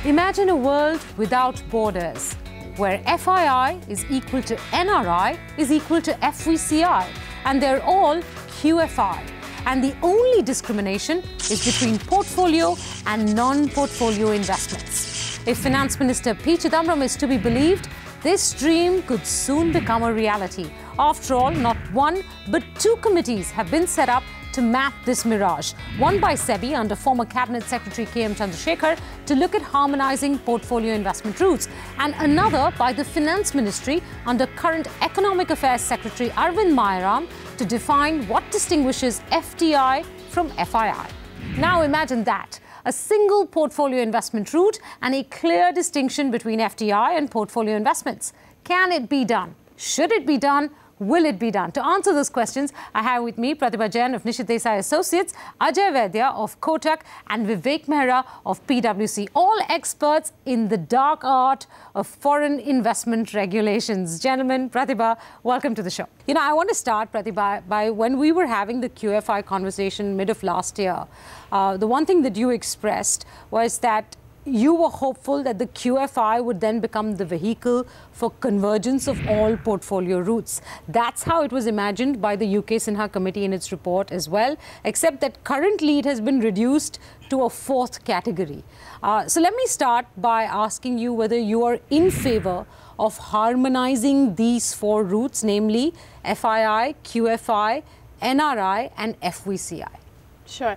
Imagine a world without borders, where FII is equal to NRI is equal to FVCI, and they're all QFI. And the only discrimination is between portfolio and non-portfolio investments. If Finance Minister P Chidambaram is to be believed, this dream could soon become a reality. After all, not one, but two committees have been set up to map this mirage. One by SEBI under former Cabinet Secretary Chandrasekhar to look at harmonizing portfolio investment routes, and another by the Finance Ministry under current Economic Affairs Secretary Arvind Mayaram to define what distinguishes FDI from FII. Now imagine that. A single portfolio investment route and a clear distinction between FDI and portfolio investments. Can it be done? Should it be done? Will it be done? To answer those questions, I have with me Pratibha Jain of Nishith Desai Associates, Ajay Vaidya of Kotak, and Vivek Mehra of PwC, all experts in the dark art of foreign investment regulations. Gentlemen, Pratibha, welcome to the show. You know, I want to start, Pratibha, by when we were having the QFI conversation mid of last year, the one thing that you expressed was that you were hopeful that the QFI would then become the vehicle for convergence of all portfolio routes. That's how it was imagined by the UK Sinha Committee in its report as well, except that currently it has been reduced to a fourth category. So let me start by asking you whether you are in favor of harmonizing these four routes, namely FII, QFI, NRI and FVCI. Sure.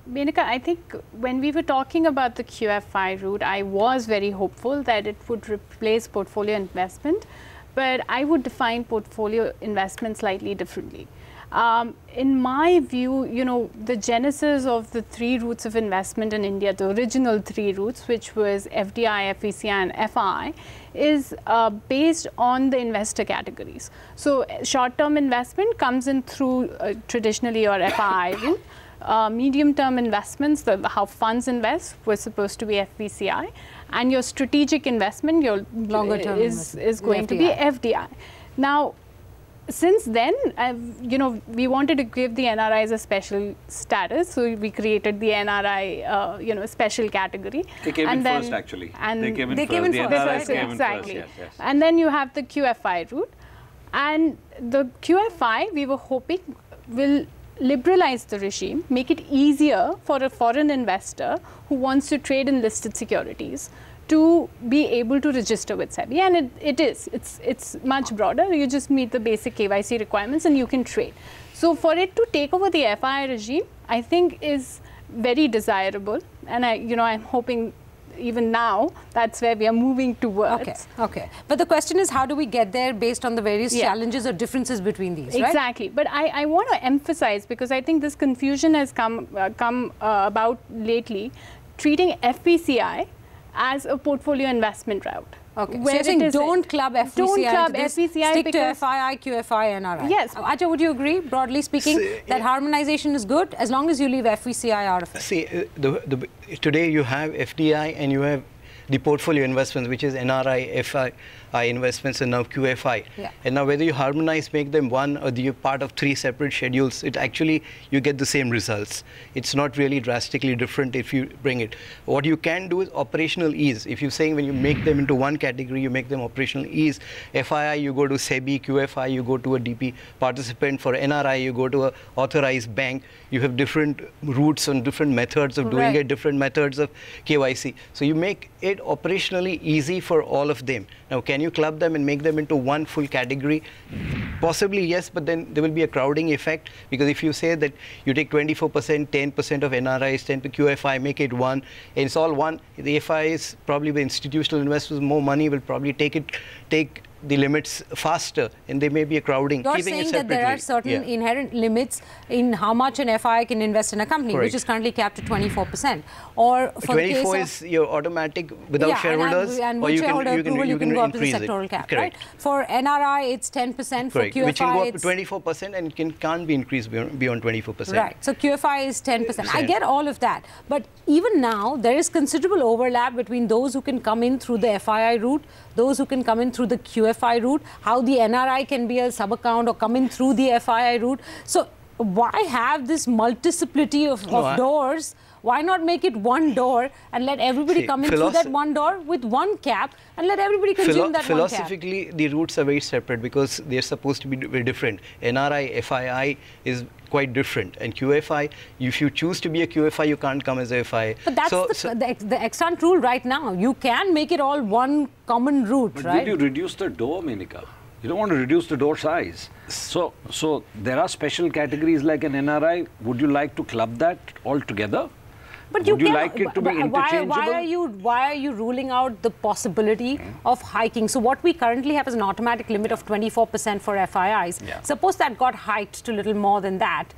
Menaka, I think when we were talking about the QFI route, I was very hopeful that it would replace portfolio investment, but I would define portfolio investment slightly differently. In my view, you know, the genesis of the three routes of investment in India, the original three routes, which was FDI, FVCI and FI, is based on the investor categories. So short-term investment comes in through traditionally your FI route. Medium-term investments, how funds invest, was supposed to be FVCI, and your strategic investment, your longer-term is going to be FDI. Now, since then, you know, we wanted to give the NRIs a special status, so we created the NRI, you know, special category. They came in first, actually. And they came in first. The NRIs came in first. Yes, yes. And then you have the QFI route, and the QFI we were hoping will liberalize the regime, make it easier for a foreign investor who wants to trade in listed securities to be able to register with SEBI. And it's much broader. You just meet the basic KYC requirements and you can trade. So for it to take over the FI regime, I think is very desirable. And I'm hoping even now, that's where we are moving towards. Okay. But the question is, how do we get there based on the various challenges or differences between these, right? Exactly. But I want to emphasize, because I think this confusion has come about lately, treating FVCI as a portfolio investment route. Okay. So you're saying don't club FVCI. Don't club FVCI. Stick to FII, QFI, NRI. Yes. Ajay, would you agree, broadly speaking, that harmonization is good as long as you leave FVCI out of it? See, today you have FDI and you have the portfolio investments, which is NRI, FI investments, and now QFI. Yeah. And now whether you harmonize, make them one, or you're part of three separate schedules, it actually, you get the same results. It's not really drastically different if you bring it. What you can do is operational ease. If you're saying when you make them into one category, you make them operational ease. FII, you go to SEBI. QFI, you go to a DP participant. For NRI, you go to an authorized bank. You have different routes and different methods of doing it, different methods of KYC. So you make it operationally easy for all of them. Now, can you club them and make them into one full category? Possibly, yes, but then there will be a crowding effect, because if you say that you take 24%, 10% of NRIs, 10 to QFI, make it one, and it's all one, the FI is probably the institutional investors, more money will probably take the limits faster, and there may be a crowding. You're keeping saying it that there are certain inherent limits in how much an FI can invest in a company, which is currently capped at 24%. Or for 24 is your automatic without shareholders, and or with you shareholder approval, you can go up to the increase sectoral it. cap, right? For NRI, it's 10%. For QFI, which can go up to 24% and can't be increased beyond 24%. Right. So QFI is 10%. I get all of that. But even now, there is considerable overlap between those who can come in through the FII route, those who can come in through the QFI route, how the NRI can be a sub-account or come in through the FII route. So why have this multiplicity of doors? Why not make it one door and let everybody come in through that one door with one cap and let everybody consume that one cap? Philosophically, the routes are very separate because they're supposed to be very different. NRI, FII is quite different. And QFI, if you choose to be a QFI, you can't come as a FI. But that's the extant rule right now. You can make it all one common route, but right? Did you reduce the door, Menaka? You don't want to reduce the door size. So there are special categories like an NRI. Would you like to club that altogether? But would you like it to be interchangeable? Why are you ruling out the possibility of hiking? So what we currently have is an automatic limit of 24% for FIIs. Suppose that got hiked to a little more than that,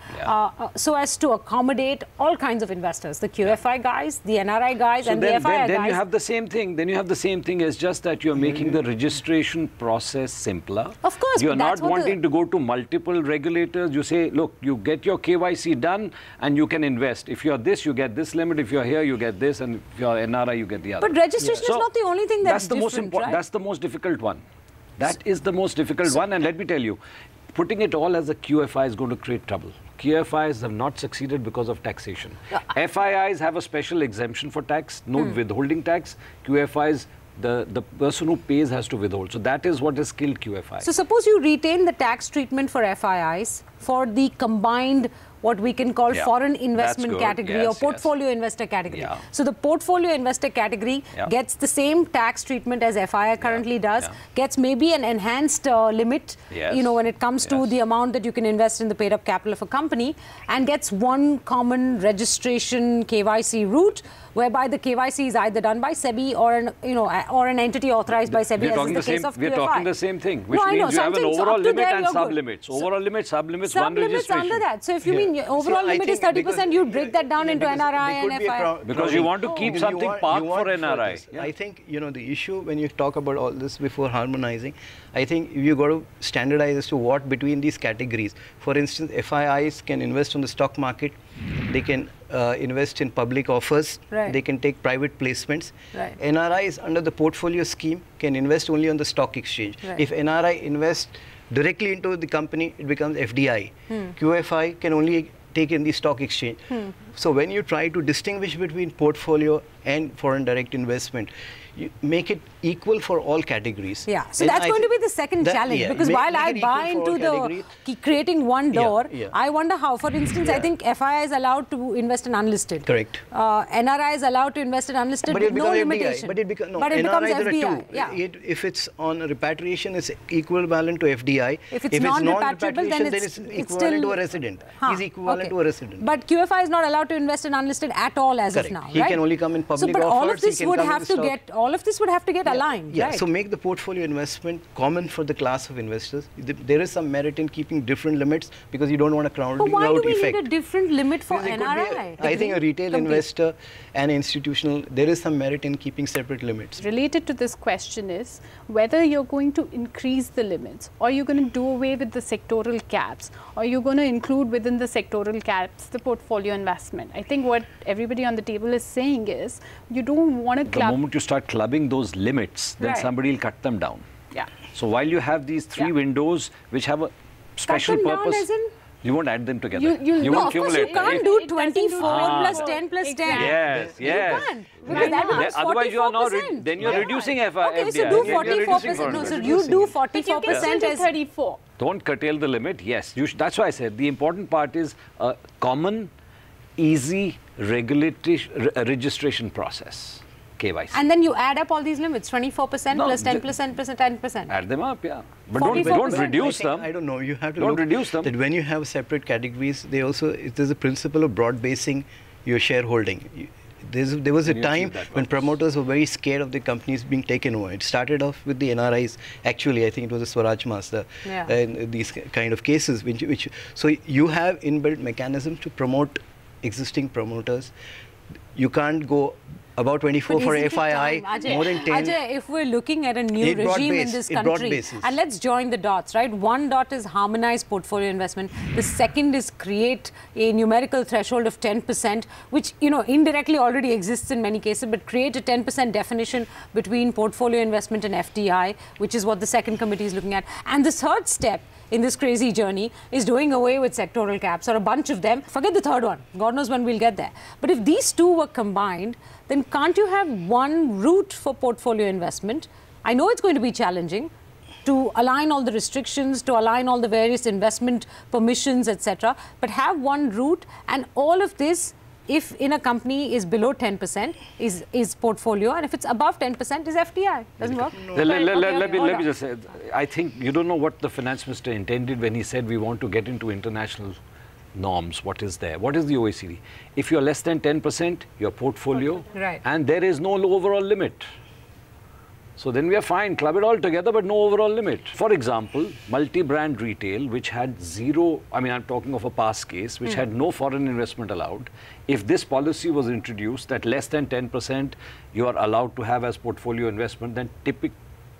so as to accommodate all kinds of investors, the QFI guys, the NRI guys, and the FII guys. Then you have the same thing. Then you have the same thing. It's just that you're making the registration process simpler. Of course. You're not wanting to go to multiple regulators. You say, look, you get your KYC done and you can invest. If you're this, you get this limit. If you're here, you get this, and if you're NRI, you get the other. But registration is not the only thing that's the most important, right? That's the most difficult one. That is the most difficult one, and let me tell you, putting it all as a QFI is going to create trouble. QFIs have not succeeded because of taxation. FIIs have a special exemption for tax, no withholding tax. QFIs, the person who pays has to withhold. So that is what has killed QFI. So suppose you retain the tax treatment for FIIs for the combined what we can call foreign investment category or portfolio investor category. So the portfolio investor category gets the same tax treatment as FII currently does, gets maybe an enhanced limit, you know, when it comes to the amount that you can invest in the paid up capital of a company, and gets one common registration KYC route, whereby the KYC is either done by SEBI or an, or an entity authorized by SEBI, as is the case of QFI. We're talking the same thing, which means you have an overall limit and sub-limits. Overall limit, sub-limits, one registration. Under that. So if you mean your overall limit is 30%, you break that down into NRI and FI. Because you want to keep something parked for NRI. I think, the issue when you talk about all this before harmonizing, I think you got to standardize as to what between these categories. For instance, FIIs can invest on the stock market. They can invest in public offers. They can take private placements. NRIs under the portfolio scheme can invest only on the stock exchange. If NRI invests directly into the company, it becomes FDI. QFI can only take in the stock exchange. So when you try to distinguish between portfolio and foreign direct investment, you make it equal for all categories. So that's going to be the second challenge, because while I buy into the creating one door, I wonder how, for instance, I think FII is allowed to invest in unlisted. Correct. NRI is allowed to invest in unlisted with no limitation. But it becomes FDI. If it's on repatriation, it's equivalent to FDI. If it's non-repatriable, then it's equivalent to a resident. He's equivalent to a resident. But QFI is not allowed to invest in unlisted at all as of now, He can only come in public offers. All of this would have to get aligned, right? So make the portfolio investment common for the class of investors. There is some merit in keeping different limits because you don't want a crowding out effect. But why do we need a different limit for NRI? I think a retail investor and institutional, there is some merit in keeping separate limits. Related to this question is whether you're going to increase the limits, or you're going to do away with the sectoral caps, or you're going to include within the sectoral caps the portfolio investment. I think what everybody on the table is saying is you don't want to club. The moment you start clubbing those limits, then somebody will cut them down. So while you have these three windows which have a special purpose, you won't add them together. You won't accumulate. You can't do 24 plus 10 plus 10. Yes. You can't. Because that becomes 44%. Otherwise, you are now then you're reducing FDI. Okay, so do 44%. No, so you do 44% as 34. Don't curtail the limit. Yes, that's why I said the important part is a common, easy registration process. KYC. And then you add up all these limits, 24% plus 10% plus 10%. Add them up, But don't reduce them. I don't know. You have to don't reduce them. That when you have separate categories, there's a principle of broad basing your shareholding. there was a time when promoters were very scared of the companies being taken over. It started off with the NRIs. Actually, I think it was a Swaraj Master and these kind of cases. So you have inbuilt mechanisms to promote existing promoters. You can't go about 24 for FII, more than 10. Ajay, if we're looking at a new regime in this country, and let's join the dots, right? One dot is harmonized portfolio investment. The second is create a numerical threshold of 10%, which, you know, indirectly already exists in many cases, but create a 10% definition between portfolio investment and FDI, which is what the second committee is looking at. And the third step in this crazy journey is doing away with sectoral caps, or a bunch of them. Forget the third one. God knows when we'll get there. But if these two were combined, then can't you have one route for portfolio investment? I know it's going to be challenging to align all the restrictions, to align all the various investment permissions, etc. But have one route, and all of this, if in a company is below 10%, is portfolio, and if it's above 10%, is FDI. Doesn't work? No. Let me just say, I think you don't know what the finance minister intended when he said we want to get into international norms. What is there? What is the OECD? If you're less than 10%, your portfolio, and there is no overall limit. So then we are fine, club it all together, but no overall limit. For example, multi-brand retail, which had zero, I mean, I'm talking of a past case, which had no foreign investment allowed. If this policy was introduced that less than 10% you are allowed to have as portfolio investment, then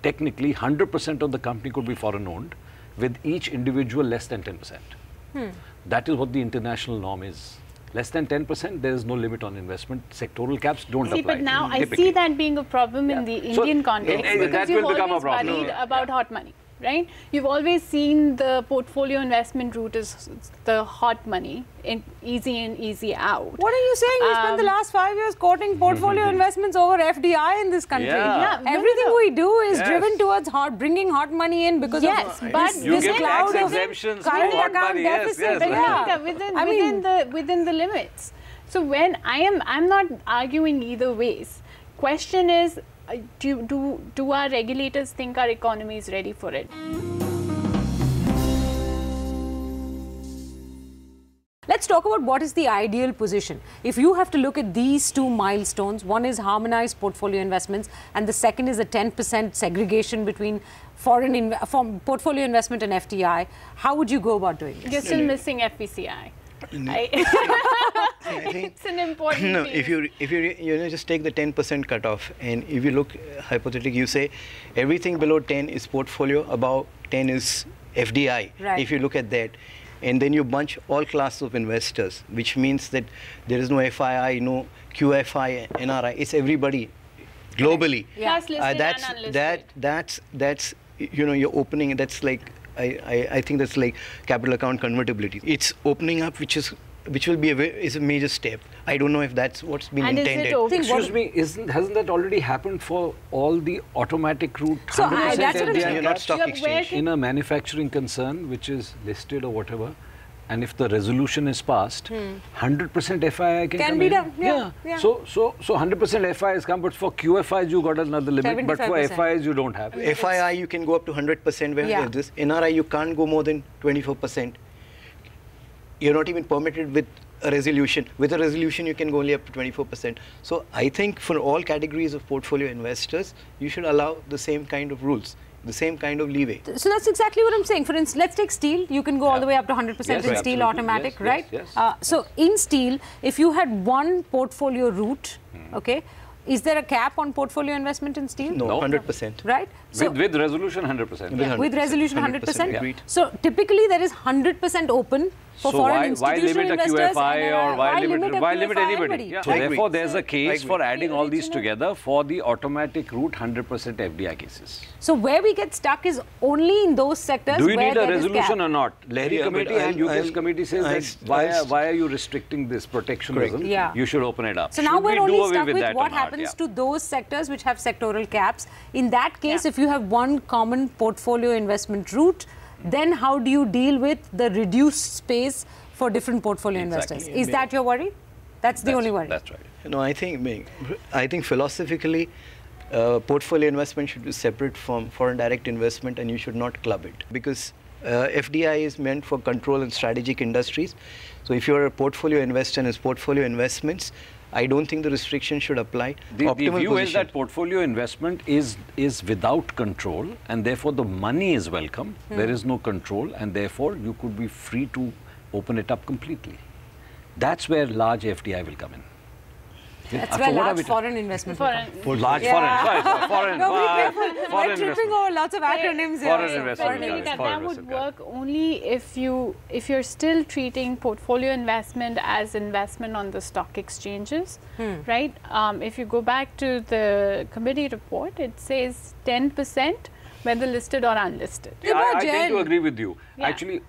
technically 100% of the company could be foreign owned, with each individual less than 10%. That is what the international norm is. Less than 10%, there is no limit on investment. Sectoral caps don't apply. But now I see that being a problem in the Indian context, because you've always worried about hot money, right? You've always seen the portfolio investment route as the hot money, easy in, easy out. What are you saying? We spent the last 5 years quoting portfolio investments over FDI in this country. Everything we do is driven towards bringing hot money in because of but this cloud of current account deficit. Within the limits. So when I'm not arguing either ways. Question is, do our regulators think our economy is ready for it? Let's talk about what is the ideal position. If you have to look at these two milestones, one is harmonized portfolio investments, and the second is a 10% segregation between portfolio investment and FDI, how would you go about doing this? You're still missing FVCI. It's an important piece. If you just take the 10% cutoff, and if you look hypothetically, you say everything below 10 is portfolio, above 10 is FDI. If you look at that, and then you bunch all classes of investors, which means that there is no FII, no QFI, NRI. It's everybody globally. Plus listed and unlisted. That's you know, you're opening. That's like I think that's like capital account convertibility. It's opening up, which will be is a major step. I don't know if that's what's been intended. Excuse me, hasn't that already happened for all the automatic route? So that's what I'm saying. You're not stock exchange. In a manufacturing concern, which is listed or whatever, and if the resolution is passed, 100% FII can be done. So 100% FII is come, but for QFIs you got another limit, but for FIs you don't have. FII you can go up to 100% where this. NRI you can't go more than 24%. You're not even permitted with a resolution. With a resolution you can go only up to 24%. So I think for all categories of portfolio investors, you should allow the same kind of rules, the same kind of leeway. So that's exactly what I'm saying. For instance, let's take steel. You can go all the way up to 100% in steel automatic, right? So in steel, if you had one portfolio route, okay, is there a cap on portfolio investment in steel? No, 100%. Right? So with resolution 100%. With resolution 100%. So typically there is 100% open for foreign institutional investors. Why limit anybody? So therefore there's a case for adding all these together for the automatic route 100% FDI cases. So where we get stuck is only in those sectors. Do you need a resolution or not? Lahiri committee and UK's committee says that why are you restricting this protectionism? You should open it up. So now we're only stuck with what happens to those sectors which have sectoral caps. In that case, if you have one common portfolio investment route, then how do you deal with the reduced space for different portfolio investors? Is that your worry? That's the only worry. That's right. No, I think philosophically, portfolio investment should be separate from foreign direct investment, and you should not club it, because FDI is meant for control and strategic industries. So if you're a portfolio investor and it's portfolio investments, I don't think the restriction should apply. The view is that portfolio investment is without control, and therefore the money is welcome. There is no control, and therefore you could be free to open it up completely. That's where large FDI will come in. That's where large foreign investment will come. Large foreign. No, we're tripping over lots of acronyms here. Foreign investment. That would work only if you're still treating portfolio investment as investment on the stock exchanges, right? If you go back to the committee report, it says 10% whether listed or unlisted. I tend to agree with you. Yeah. Actually,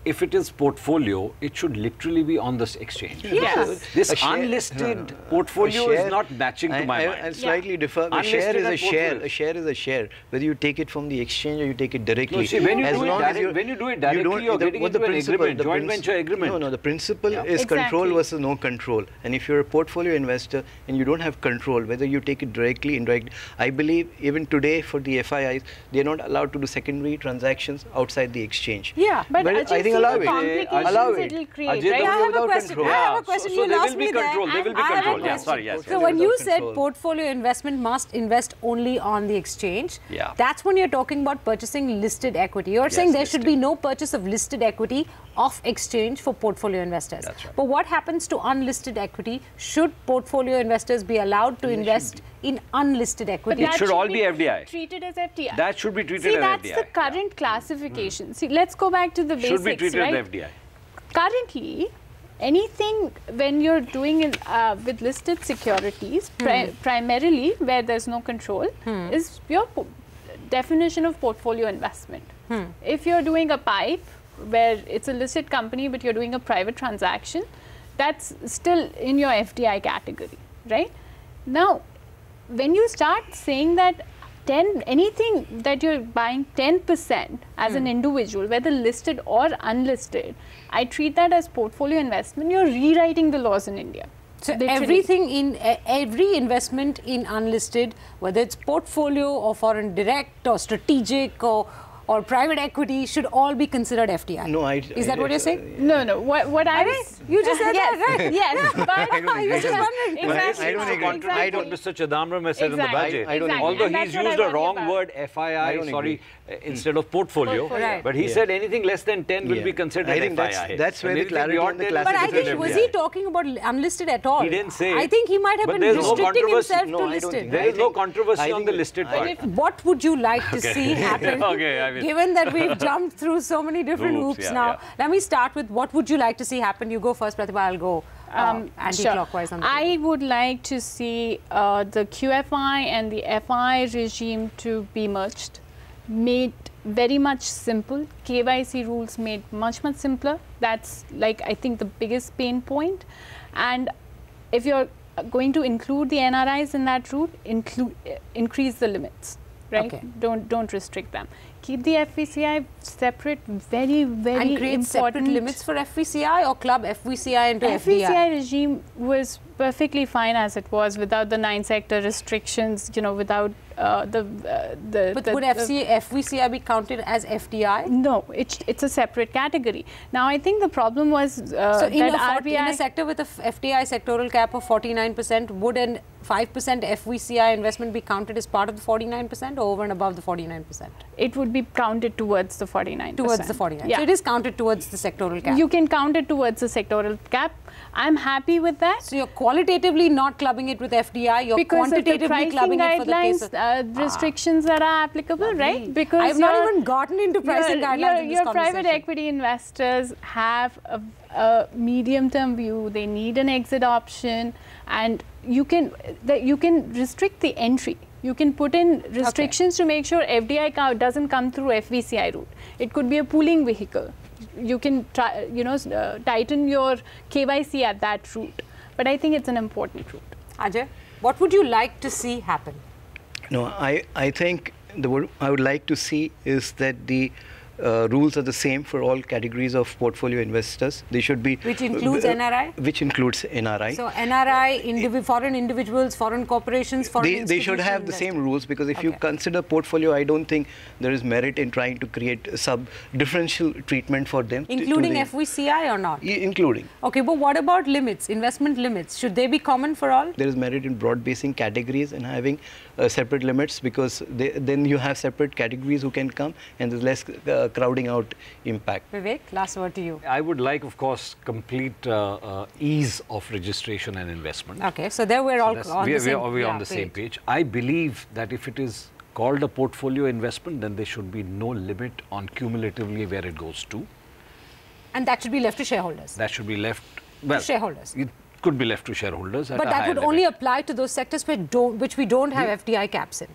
if it is portfolio, it should literally be on this exchange. Yes. This unlisted portfolio is not matching to my mind. I slightly differ. A share is a share. A share is a share. Whether you take it from the exchange or you take it directly. No, see, when you do it directly, you're getting into an agreement, joint venture agreement. No, the principle is control versus no control. And if you're a portfolio investor and you don't have control, whether you take it directly, indirectly, I believe even today for the FIIs, they're not allowed to do secondary transactions outside the exchange. Yeah, but I think allow it. Allow it. Ajay, right? I have a question. I have a question. So there will be control. There will be control. Yeah, sorry, yes. So when you said portfolio investment must invest only on the exchange, that's when you're talking about purchasing listed equity. You're saying there should be no purchase of listed equity off exchange for portfolio investors. That's right. But what happens to unlisted equity? Should portfolio investors be allowed to invest in unlisted equity? It should all be FDI. Treated as FDI. That should be treated as FDI. See, that's the current classification. See, let's go back to the basics, should be treated right? as FDI. Currently, anything when you're doing in, with listed securities, primarily where there's no control, is your definition of portfolio investment. If you're doing a pipe where it's a listed company but you're doing a private transaction, that's still in your FDI category, right? Now, when you start saying that anything that you're buying 10% as an individual, whether listed or unlisted, I treat that as portfolio investment. You're rewriting the laws in India. So everything in every investment in unlisted, whether it's portfolio or foreign direct or strategic or private equity, should all be considered FDI. No, is that what you're saying? No. What I was... You just said that, right? Yes, but... I was just wondering. Exactly. I don't agree. I don't. Mr. Chidambaram has said in the budget. Exactly. Although he's used the wrong word, FII, instead of portfolio. Right. But he said anything less than 10 will be considered I think FII. that's where the clarity and the But I think, was he talking about unlisted at all? He didn't say. I think he might have been restricting himself to I listed. There is no controversy on the listed part. What would you like to see happen, given that we've jumped through so many different hoops now? Let me start with what would you like to see happen? You go first, Pratibha, I'll go anti-clockwise on the table. I would like to see the QFI and the FI regime to be merged, made very much simple. KYC rules made much simpler. That's like, I think, the biggest pain point. And if you're going to include the NRIs in that route, increase the limits, right? Okay. Don't restrict them. Keep the FVCI separate, very and create important. Separate limits for FVCI or club FVCI into FDI? FVCI regime was perfectly fine as it was, without the 9 sector restrictions, without But would FVCI be counted as FDI? No, it's a separate category. Now, I think the problem was so in a sector with a FDI sectoral cap of 49%, would an 5% FVCI investment be counted as part of the 49% or over and above the 49%? It would be counted towards the 49%. Towards the 49%. Yeah. So it is counted towards the sectoral cap. You can count it towards the sectoral cap. I'm happy with that. So you're qualitatively not clubbing it with FDI, you're because quantitatively clubbing it for the case of restrictions that are applicable, right? Because I've not even gotten into pricing guidelines in this your private equity investors have a medium-term view. They need an exit option, and you can restrict the entry. You can put in restrictions to make sure FDI doesn't come through FVCI route. It could be a pooling vehicle. You can tighten your KYC at that route. But I think it's an important route. Ajay, what would you like to see happen? No, I think what I would like to see is that the rules are the same for all categories of portfolio investors. They should be... Which includes NRI? Which includes NRI. So NRI, foreign individuals, foreign corporations, foreign They should have the same rules, because if you consider portfolio, I don't think there is merit in trying to create differential treatment for them. Including FVCI or not? Including. Okay, but what about limits, investment limits? Should they be common for all? There is merit in broad basing categories and having separate limits, because then you have separate categories who can come and there's less crowding out impact. Vivek, last word to you. I would like, of course, complete ease of registration and investment. Okay, so there we're all on the same page. I believe that if it is called a portfolio investment, then there should be no limit on cumulatively where it goes to. And that should be left to shareholders. That should be left, well, to shareholders. It could be left to shareholders. But that would only apply to those sectors which we don't have FDI caps in.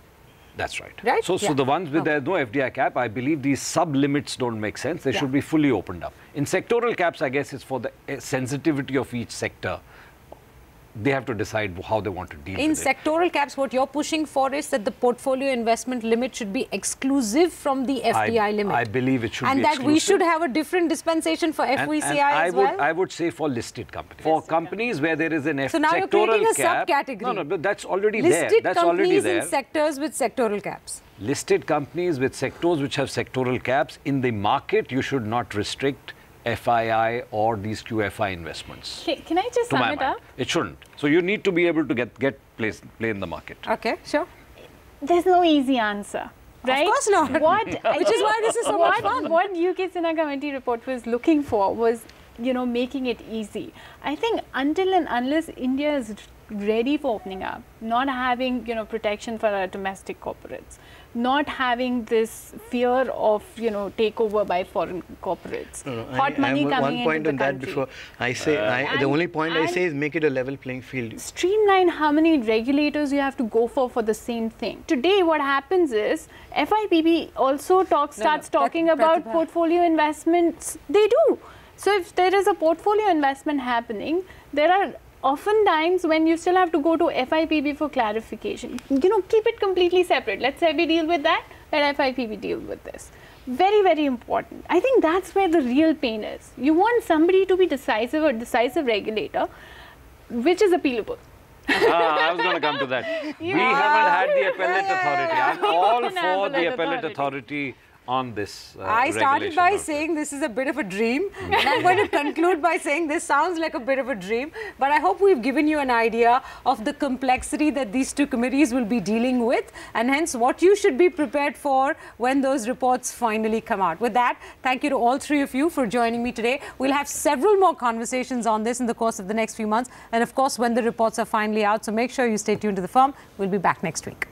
That's right. Right? So the ones with there's no FDI cap, I believe these sub-limits don't make sense. They should be fully opened up. In sectoral caps, I guess it's for the sensitivity of each sector. They have to decide how they want to deal with it. In sectoral caps, what you're pushing for is that the portfolio investment limit should be exclusive from the FDI limit. I believe it should be exclusive. And that we should have a different dispensation for FVCI as well? I would say for listed companies. For companies where there is an sectoral cap. So now you're creating a subcategory. No, but that's already there. That's already there. Listed companies in sectors with sectoral caps. Listed companies with sectors which have sectoral caps. In the market, you should not restrict FII or these QFI investments. Can I just sum it up? It shouldn't. So you need to be able to get play in the market. Okay, sure. There's no easy answer, right? Of course not. Which is why this is so much fun. What UK Sinha Committee report was looking for was, making it easy. I think until and unless India is ready for opening up, not having, protection for our domestic corporates, not having this fear of, takeover by foreign corporates, hot money coming into the country. One point on that before I say, the only point I say is make it a level playing field. Streamline how many regulators you have to go for the same thing. Today, what happens is, FIPB also starts talking about portfolio investments. They do. So if there is a portfolio investment happening, there are often times when you still have to go to FIPB for clarification. Keep it completely separate. Let SEBI deal with that, let FIPB deal with this. Very, very important. I think that's where the real pain is. You want somebody to be decisive, or decisive regulator, which is appealable. I was going to come to that. We haven't had the appellate authority. I'm all for the appellate authority on this I started by saying this is a bit of a dream, and I'm going to conclude by saying this sounds like a bit of a dream, but I hope we've given you an idea of the complexity that these two committees will be dealing with, and hence what you should be prepared for when those reports finally come out. With that, thank you to all three of you for joining me today. We'll have several more conversations on this in the course of the next few months, and of course when the reports are finally out, so make sure you stay tuned to The Firm. We'll be back next week.